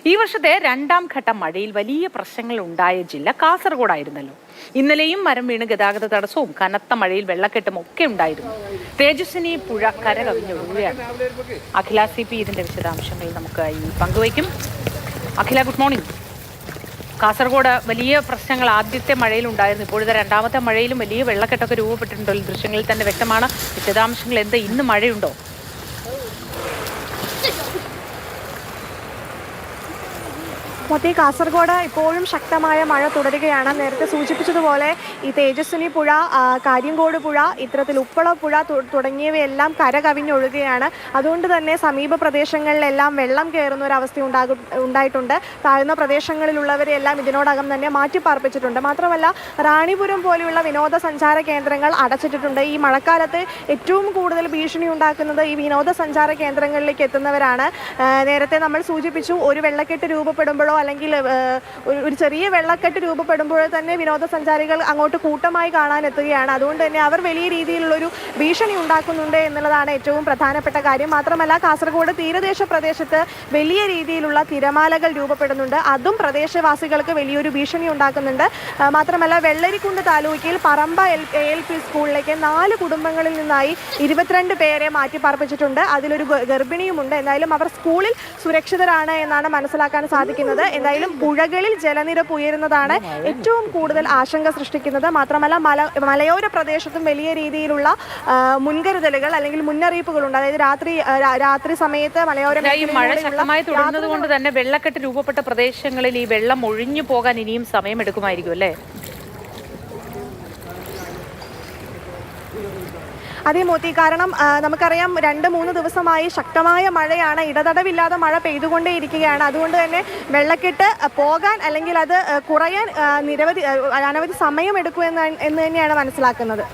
ഈ വർഷത്തെ രണ്ടാം ഘട്ട മഴയിൽ വലിയ പ്രശ്നങ്ങൾ ഉണ്ടായ ജില്ല കാസർഗോഡായിരുന്നല്ലോ. ഇന്നലെയും മരം വീണ് ഗതാഗത തടസ്സവും കനത്ത മഴയിൽ വെള്ളക്കെട്ടും ഒക്കെ ഉണ്ടായിരുന്നു. തേജസ്വിനി പുഴ കരകവിഞ്ഞൊഴുകുകയാണ്. അഖില CP ഇതിന്റെ വിശദാംശങ്ങൾ നമുക്കായി പങ്കുവയ്ക്കും. അഖില, ഗുഡ് മോർണിംഗ്. കാസർഗോഡ് വലിയ പ്രശ്നങ്ങൾ ആദ്യത്തെ മഴയിൽ ഉണ്ടായിരുന്നു. ഇപ്പോഴത്തെ രണ്ടാമത്തെ മഴയിലും വലിയ വെള്ളക്കെട്ടൊക്കെ രൂപപ്പെട്ടിട്ടുണ്ടോ? ദൃശ്യങ്ങളിൽ തന്നെ വ്യക്തമാണ്. വിശദാംശങ്ങൾ എന്താ? ഇന്ന് മഴയുണ്ടോ? മൊത്തം കാസർഗോഡ് ഇപ്പോഴും ശക്തമായ മഴ തുടരുകയാണ്. നേരത്തെ സൂചിപ്പിച്ചതുപോലെ ഈ തേജസ്വിനി പുഴ, കാര്യങ്കോട് പുഴ, ഇത്തരത്തിൽ ഉപ്പള പുഴ തുടങ്ങിയവയെല്ലാം കരകവിഞ്ഞൊഴുകുകയാണ്. അതുകൊണ്ട് തന്നെ സമീപ പ്രദേശങ്ങളിലെല്ലാം വെള്ളം കയറുന്ന ഒരു അവസ്ഥ ഉണ്ടായിട്ടുണ്ട്. താഴ്ന്ന പ്രദേശങ്ങളിലുള്ളവരെല്ലാം ഇതിനോടകം തന്നെ മാറ്റിപ്പാർപ്പിച്ചിട്ടുണ്ട്. മാത്രമല്ല, റാണിപുരം പോലെയുള്ള വിനോദസഞ്ചാര കേന്ദ്രങ്ങൾ അടച്ചിട്ടിട്ടുണ്ട്. ഈ മഴക്കാലത്ത് ഏറ്റവും കൂടുതൽ ഭീഷണി ഉണ്ടാക്കുന്നത് ഈ വിനോദസഞ്ചാര കേന്ദ്രങ്ങളിലേക്ക് എത്തുന്നവരാണ്. നേരത്തെ നമ്മൾ സൂചിപ്പിച്ചു, ഒരു വെള്ളക്കെട്ട് രൂപപ്പെടുമ്പോഴോ അല്ലെങ്കിൽ ഒരു ചെറിയ വെള്ളക്കെട്ട് രൂപപ്പെടുമ്പോഴോ തന്നെ വിനോദസഞ്ചാരികൾ അങ്ങോട്ട് കൂട്ടമായി കാണാനെത്തുകയാണ്. അതുകൊണ്ട് തന്നെ അവർ വലിയ രീതിയിലുള്ളൊരു ഭീഷണി ഉണ്ടാക്കുന്നുണ്ട് എന്നുള്ളതാണ് ഏറ്റവും പ്രധാനപ്പെട്ട കാര്യം. മാത്രമല്ല, കാസർഗോഡ് തീരദേശ പ്രദേശത്ത് വലിയ രീതിയിലുള്ള തിരമാലകൾ രൂപപ്പെടുന്നുണ്ട്. അതും പ്രദേശവാസികൾക്ക് വലിയൊരു ഭീഷണി ഉണ്ടാക്കുന്നുണ്ട്. മാത്രമല്ല, വെള്ളരിക്കുണ്ട് താലൂക്കിൽ പറമ്പ ALP സ്കൂളിലേക്ക് 4 കുടുംബങ്ങളിൽ നിന്നായി 22 പേരെ മാറ്റിപ്പാർപ്പിച്ചിട്ടുണ്ട്. അതിലൊരു ഗർഭിണിയുമുണ്ട്. എന്തായാലും അവർ സ്കൂളിൽ സുരക്ഷിതരാണ് എന്നാണ് മനസ്സിലാക്കാൻ സാധിക്കുന്നത്. എന്തായാലും പുഴകളിൽ ജലനിരപ്പ് ഉയരുന്നതാണ് ഏറ്റവും കൂടുതൽ ആശങ്ക സൃഷ്ടിക്കുന്നത്. മാത്രമല്ല, മലയോര പ്രദേശത്തും വലിയ രീതിയിലുള്ള മുൻകരുതലുകൾ അല്ലെങ്കിൽ മുന്നറിയിപ്പുകളുണ്ട്. അതായത് രാത്രി സമയത്ത് മലയോര മഴ ശക്തമായി തുടരുന്നത് കൊണ്ട് തന്നെ വെള്ളക്കെട്ട് രൂപപ്പെട്ട പ്രദേശങ്ങളിൽ ഈ വെള്ളം ഒഴിഞ്ഞു പോകാൻ ഇനിയും സമയമെടുക്കുമായിരിക്കും അല്ലേ? അതേ മോത്തി, കാരണം നമുക്കറിയാം 2-3 ദിവസമായി ശക്തമായ മഴയാണ്. ഇടതടവില്ലാതെ മഴ പെയ്തുകൊണ്ടേയിരിക്കുകയാണ്. അതുകൊണ്ട് തന്നെ വെള്ളക്കെട്ട് പോകാൻ അല്ലെങ്കിൽ അത് കുറയാൻ അനവധി സമയമെടുക്കുമെന്ന് തന്നെയാണ് മനസ്സിലാക്കുന്നത്.